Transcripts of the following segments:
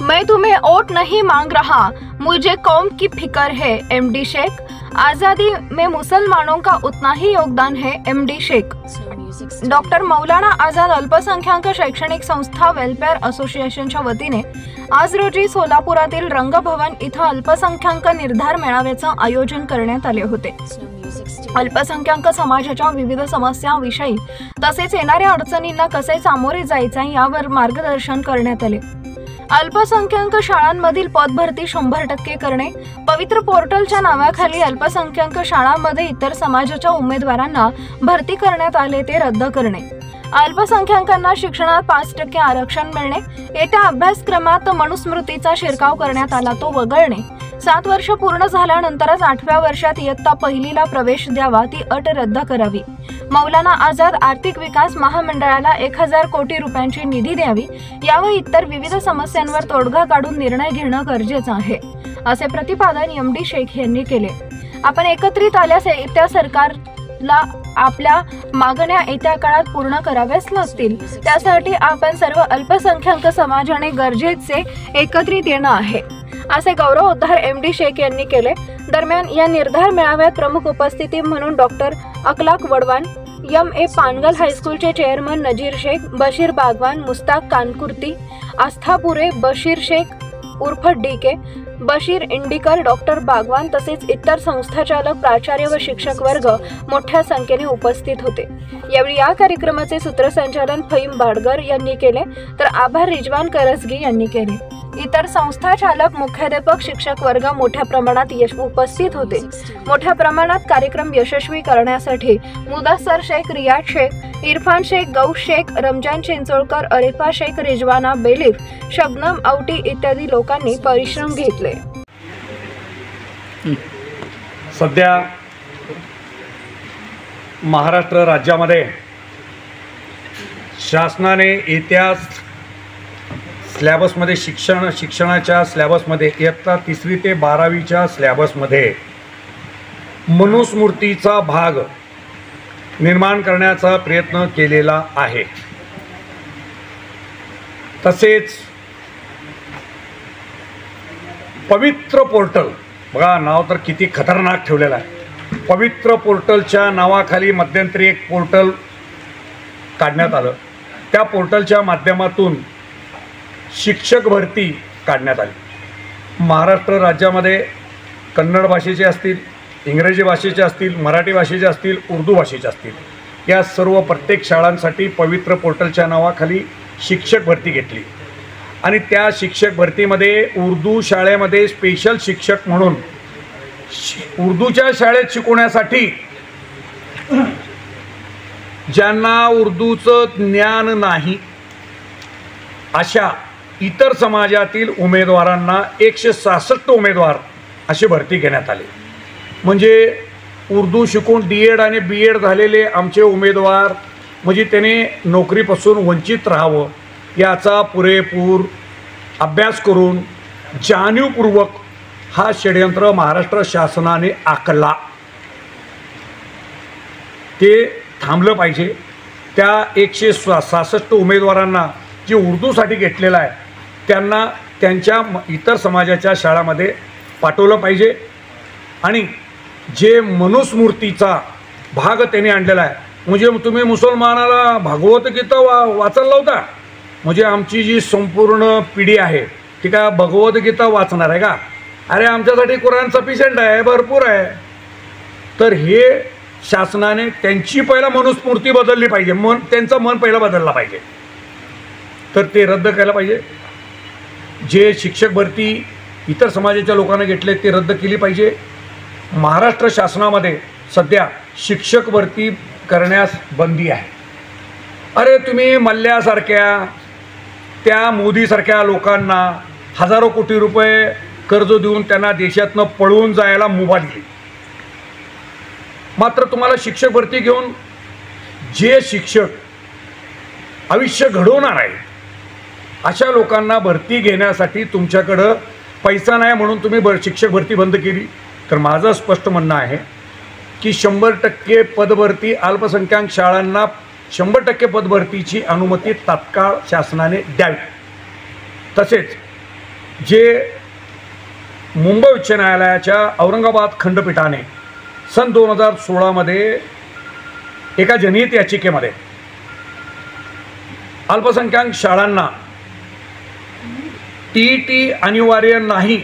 मैं तुम्हें वोट नहीं मांग रहा, मुझे कौम की फिक्र है। एमडी शेख। आज़ादी में मुसलमानों का उतना ही योगदान है। एमडी शेख। डॉक्टर मौलाना आझाद अल्पसंख्याक शैक्षणिक संस्था वेलफेअर असोसिएशनच्या वतीने आज रोजी सोलापुरातील रंगभवन इथं अल्पसंख्याक निर्धार मेळाव्याचं आयोजन करण्यात आले होते। अल्पसंख्याक समाजाच्या विविध समस्यांविषयी तसेच येणाऱ्या अडचणींना कसे सामोरे जायचे यावर मार्गदर्शन करण्यात आले। अल्पसंख्याक शाळांमधील पदभरती 100% करणे, पवित्र पोर्टलच्या नावाखाली अल्पसंख्याक शाळांमध्ये इतर समाजाच्या उमेदवारांना भरती करण्यात आले ते रद्द करणे, अल्पसंख्याकांना शिक्षणात 5% आरक्षण मिळणे, येत्या अभ्यासक्रमात मनुस्मृतीचा शिरकाव करण्यात आला तो वगळणे, 7 वर्ष पूर्ण झाल्यानंतरच 8व्या वर्षात इयत्ता पहिलीला प्रवेश द्यावा ती अट रद्द करावी, मौलाना आझाद आर्थिक विकास महामंडळाला 1000 कोटी रुपयांची निधी द्यावी, यावर इतर विविध समस्यांवर तोडगा काढून निर्णय घेणं गरजेचं आहे, असे प्रतिपादन एमडी शेख यांनी केले। आपण एकत्रित आल्यास येत्या सरकारला आपल्या मागण्या येत्या काळात पूर्ण कराव्याच लागतील, त्यासाठी आपण सर्व अल्पसंख्याक समाजाने गरजेचे एकत्रित येणं आहे, असे गौरवोद्गार एमडी शेख यांनी केले। दरम्यान या निर्धार मेळाव्यात प्रमुख उपस्थिती म्हणून डॉक्टर अखलाक वडवान, एम.ए. पानगल हायस्कूलचे चेअरमन नजीर शेख, बशीर बागवान, मुस्ताक कानकुर्ती, आस्थापुरे, बशीर शेख उर्फ डीके, बशीर इंडिकर, डॉक्टर बागवान तसेच इतर संस्थाचालक, प्राचार्य व शिक्षक वर्ग मोठ्या संख्येने उपस्थित होते। यावेळी या कार्यक्रमाचे सूत्रसंचालन फहीम बाडगर यांनी केले तर आभार रिजवान करसगी यांनी केले। इतर संस्थाचालक, मुख्याध्यापक, शिक्षक वर्ग मोठ्या प्रमाणात उपस्थित होते। मोठ्या प्रमाणात कार्यक्रम यशस्वी करण्यासाठी मुदस्सर शेख, रियाज शेख, इरफान शेख, गौस शेख, रमजान चिंचोळकर, अरिफा शेख, रिजवाना बेलीफ, शबनम औटी इत्यादी लोकांनी परिश्रम घेतले। सध्या महाराष्ट्र राज्यामध्ये शासनाने येत्या स्लॅबसमध्ये शिक्षणाच्या स्लॅबसमध्ये इयत्ता 3री ते 12वीच्या स्लॅबसमध्ये मनुस्मृतीचा भाग निर्माण करण्याचा प्रयत्न केलेला आहे। तसेच पवित्र पोर्टल, बघा नाव तर किती खतरनाक ठेवलेलं आहे। पवित्र पोर्टलच्या नावाखाली मध्यंतरी एक पोर्टल काढण्यात आलं, त्या पोर्टलच्या माध्यमातून शिक्षक भरती काढण्यात आली। महाराष्ट्र राज्यामध्ये कन्नड भाषेचे असतील, इंग्रजी भाषेचे असतील, मराठी भाषेचे असतील, उर्दू भाषेचे असतील, या सर्व प्रत्येक शाळांसाठी पवित्र पोर्टलच्या नावाखाली शिक्षक भरती घेतली आणि त्या शिक्षक भरतीमध्ये उर्दू शाळेमध्ये स्पेशल शिक्षक म्हणून उर्दूच्या शाळेत शिकवण्यासाठी ज्यांना उर्दूचं ज्ञान नाही अशा इतर समाजातील उमेदवारांना 166 उमेदवार अशी भरती घेण्यात आली। म्हणजे उर्दू शिकून D.Ed आणि B.Ed झालेले आमचे उमेदवार म्हणजे त्याने नोकरीपासून वंचित राहावं याचा पुरेपूर अभ्यास करून जाणीवपूर्वक हा षडयंत्र महाराष्ट्र शासनाने आखला, ते थांबलं पाहिजे। त्या 166 उमेदवारांना जे उर्दूसाठी घेतलेलं आहे त्यांना त्यांच्या इतर समाजाच्या शाळांमध्ये पाठवलं पाहिजे आणि जे मनुस्मृतीचा भाग त्यांनी आणलेला आहे, म्हणजे तुम्ही मुसलमानाला भागवत गीता वाचायला लावता, म्हणजे आमची जी संपूर्ण पिढी आहे ती काय भगवत गीता वाचणार आहे का? अरे आमच्यासाठी कुराण सफिशियंट आहे, भरपूर आहे। तर हे शासनाने त्यांची पहिला मनुस्मृती बदलली पाहिजे, त्यांचं मन पहिला बदलला पाहिजे, तर ते रद्द केलं पाहिजे। जे शिक्षक भरती इतर समाजाच्या लोकांना घेतले ते रद्द केली पाहिजे। महाराष्ट्र शासनामध्ये सध्या शिक्षक भरती करण्यास बंदी आहे। अरे तुम्ही मल्ल्यासारख्या त्या मोदीसारख्या लोकांना हजारो कोटी रुपये कर्ज देऊन त्यांना देशातनं पळवून जायला मुभा दिली, मात्र तुम्हाला शिक्षक भरती घेऊन जे शिक्षक आयुष्य घडवणार आहे अशा लोकांना भरती घेण्यासाठी तुमच्याकडं पैसा नाही म्हणून तुम्ही शिक्षक भरती बंद केली। तर माझं स्पष्ट म्हणणं आहे की 100% पदभरती अल्पसंख्याक शाळांना 100% पदभरतीची अनुमती तात्काळ शासनाने द्यावी। तसेच जे मुंबई उच्च न्यायालयाच्या औरंगाबाद खंडपीठाने सन 2016मध्ये एका जनहित याचिकेमध्ये अल्पसंख्याक शाळांना TET अनिवार्य नाही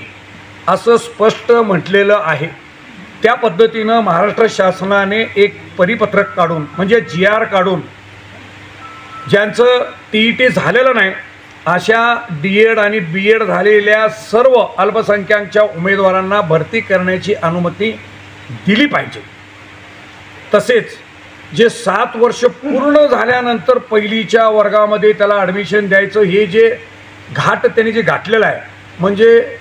असं स्पष्ट म्हटलेलं आहे। त्या पद्धतीनं महाराष्ट्र शासनाने एक परिपत्रक काढून म्हणजे GR काढून ज्यांचं TET झालेलं नाही अशा DED आणि BED झालेल्या सर्व अल्पसंख्याकांच्या उमेदवारांना भरती करण्याची अनुमती दिली पाहिजे। तसेच जे 7 वर्ष पूर्ण झाल्यानंतर पहिलीच्या वर्गामध्ये त्याला ॲडमिशन द्यायचं हे जे घाट त्यांनी जे गाठलेलं आहे म्हणजे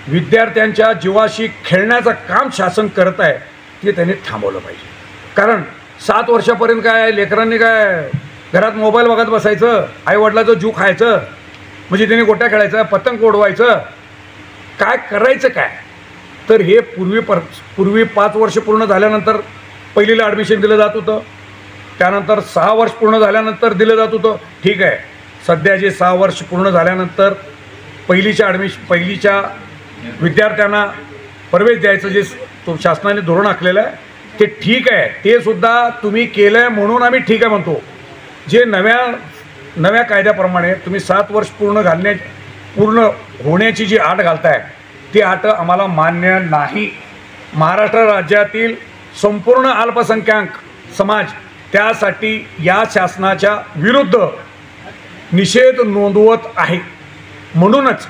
विद्यार्थ्यांच्या जीवाशी खेळण्याचं काम शासन करत आहे ते त्यांनी थांबवलं पाहिजे। कारण 7 वर्षापर्यंत काय लेकरांनी काय घरात मोबाईल बघत बसायचं, आईवडिलाचं जीव खायचं, म्हणजे त्यांनी गोट्या खेळायचं, पतंग उडवायचं, काय करायचं काय? तर हे पूर्वी 5 वर्ष पूर्ण झाल्यानंतर पहिलीला ॲडमिशन दिलं जात होतं, त्यानंतर 6 वर्ष पूर्ण झाल्यानंतर दिलं जात होतं। ठीक आहे, सध्या जे 6 वर्ष पूर्ण झाल्यानंतर पहिलीच्या विद्यार्थ्यांना प्रवेश द्यायचं जे शासनाने धोरण आखलेलं आहे ते ठीक आहे, ते सुद्धा तुम्ही केलं आहे म्हणून आम्ही ठीक आहे म्हणतो। जे नव्या कायद्याप्रमाणे तुम्ही 7 वर्ष पूर्ण होण्याची जी अट घालताय ती अट आम्हाला मान्य नाही। महाराष्ट्र राज्यातील संपूर्ण अल्पसंख्याक समाज त्यासाठी या शासनाच्या विरुद्ध निषेध नोंदवत आहे। म्हणूनच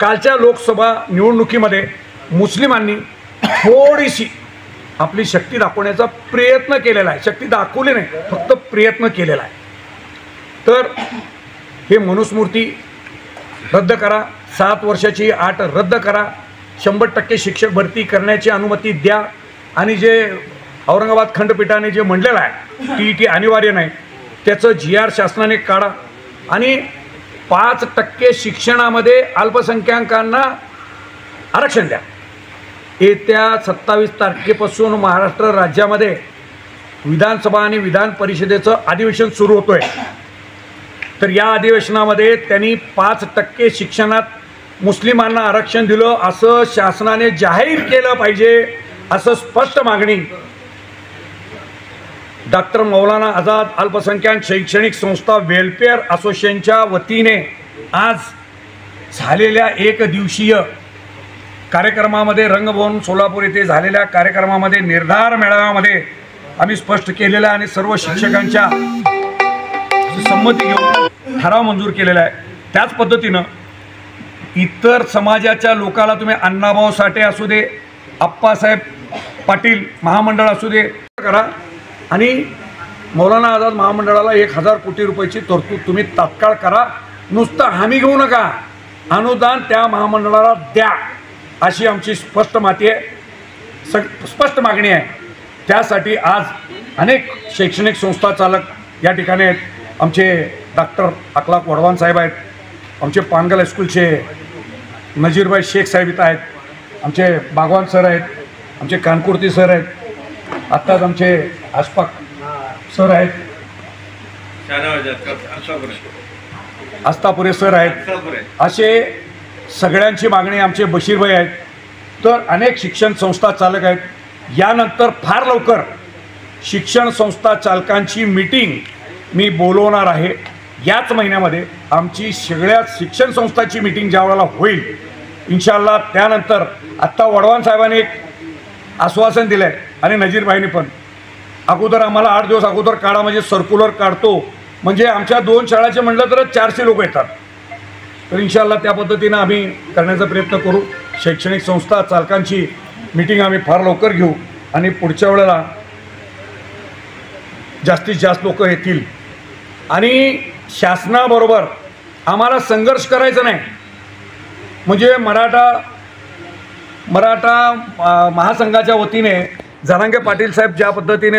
कालच्या लोकसभा निवडणुकीमध्ये मुस्लिमांनी थोडीशी आपली शक्ती दाखवण्याचा प्रयत्न केलेला आहे। शक्ती दाखवली नाही, फक्त प्रयत्न केलेला आहे। तर हे मनुस्मृती रद्द करा, 7 वर्षाची अट रद्द करा, 100% शिक्षक भरती करण्याची अनुमती द्या आणि जे औरंगाबाद खंडपीठाने जे म्हणलेलं आहे TET अनिवार्य नाही त्याचं GR शासनाने काढा आणि 5% शिक्षणामध्ये अल्पसंख्याकांना आरक्षण द्या। येत्या 27 तारखेपासून महाराष्ट्र राज्यामध्ये विधानसभा आणि विधान परिषदेचं अधिवेशन सुरू होतोय। तर या अधिवेशनामध्ये त्यांनी 5% शिक्षणात मुस्लिमांना आरक्षण दिलं असं शासनाने जाहीर केलं पाहिजे, असं स्पष्ट मागणी डॉक्टर मौलाना आझाद अल्पसंख्याक शैक्षणिक संस्था वेलफेअर असोसिएशनच्या वतीने आज झालेल्या एक दिवसीय कार्यक्रमामध्ये रंगभवन सोलापूर येथे झालेल्या कार्यक्रमामध्ये निर्धार मेळाव्यामध्ये आम्ही स्पष्ट केलेलं आहे आणि सर्व शिक्षकांच्या संमती घेऊन ठराव मंजूर केलेला आहे। त्याच पद्धतीनं इतर समाजाच्या लोकाला तुम्ही अण्णाभाऊ साठे असू दे, आप्पासाहेब पाटील महामंडळ असू दे करा आणि मौलाना आझाद महामंडळाला 1000 कोटी रुपयाची तरतूद तुम्ही तात्काळ करा। नुसतं हमी घेऊ नका, अनुदान त्या महामंडळाला द्या अशी आमची स्पष्ट मागणी आहे। त्यासाठी आज अनेक शैक्षणिक संस्था चालक या ठिकाणी आहेत। आमचे डॉक्टर अखलाक वडवान साहेब आहेत, आमचे पानगल हायस्कूलचे नजीरभाई शेख साहेब इथं आहेत, आमचे बागवान सर आहेत, आमचे कानकुर्ती सर आहेत, आत्ताच आमचे आशफाक सर आहेत, आस्तापुरे सर आहेत, असे सगळ्यांची मागणी आमचे बशीरभाई आहेत। तर अनेक शिक्षण संस्था चालक आहेत। यानंतर फार लवकर शिक्षण संस्था चालकांची मीटिंग मी बोलवणार आहे। याच महिन्यामध्ये आमची सगळ्या शिक्षण संस्थांची मीटिंग ज्या वेळेला होईल इन्शाअल्लाह, त्यानंतर आत्ता वडवान साहेबांनी एक आश्वासन दिलं आहे आणि नजीरभाईंनी पण अगोदर आम्हाला 8 दिवस अगोदर काढा म्हणजे सर्क्युलर काढतो, म्हणजे आमच्या 2 शाळाचे म्हटलं तर 400 लोक येतात। तर इन्शाअल्लाह त्या पद्धतीनं आम्ही करण्याचा प्रयत्न करू। शैक्षणिक संस्था चालकांची मीटिंग आम्ही फार लवकर घेऊ आणि पुढच्या वेळेला जास्तीत जास्त लोक येतील आणि शासनाबरोबर आम्हाला संघर्ष करायचा नाही। म्हणजे मराठा महासंघाच्या वतीने जरांगे पाटील साहेब ज्या पद्धतीने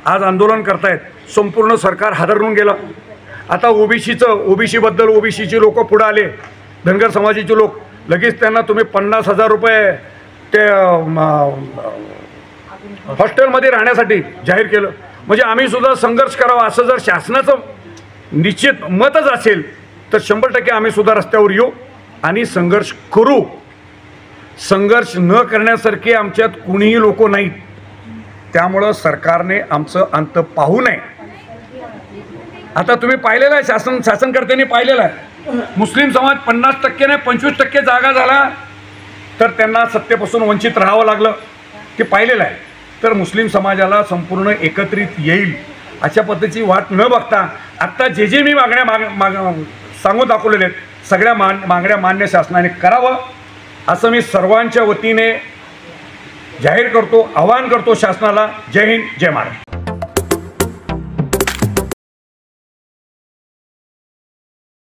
आज आंदोलन करतायत, संपूर्ण सरकार हादरून गेलं। आता ओबीसीबद्दल ओबीसीचे लोक पुढे आले, धनगर समाजाचे लोक, लगेच त्यांना तुम्ही 50,000 रुपये ते हॉस्टेलमध्ये राहण्यासाठी जाहीर केलं। म्हणजे आम्ही सुद्धा संघर्ष करावा असं जर शासनाचं निश्चित मतच असेल तर 100% आम्ही सुद्धा रस्त्यावर येऊ आणि संघर्ष करू. संघर्ष न करण्यासारखे आमच्यात कुणीही लोक नाहीत. त्यामुळं सरकारने आमचं अंत पाहू नये. आता तुम्ही पाहिलेलं आहे, शासनकर्त्यांनी पाहिलेलं आहे, मुस्लिम समाज 50% नाही 25% जागा झाला तर त्यांना सत्तेपासून वंचित राहावं लागलं. ते पाहिलेलं आहे. तर मुस्लिम समाजाला संपूर्ण एकत्रित येईल अशा पद्धतीची वाट न बघता आत्ता जे मी मागण्या सांगून दाखवलेले आहेत सगळ्या मागण्या मान्य शासनाने करावं असं मी सर्वांच्या वतीने जाहीर करतो, आवाहन करतो शासनाला. जय हिंद, जय महाराष्ट्र.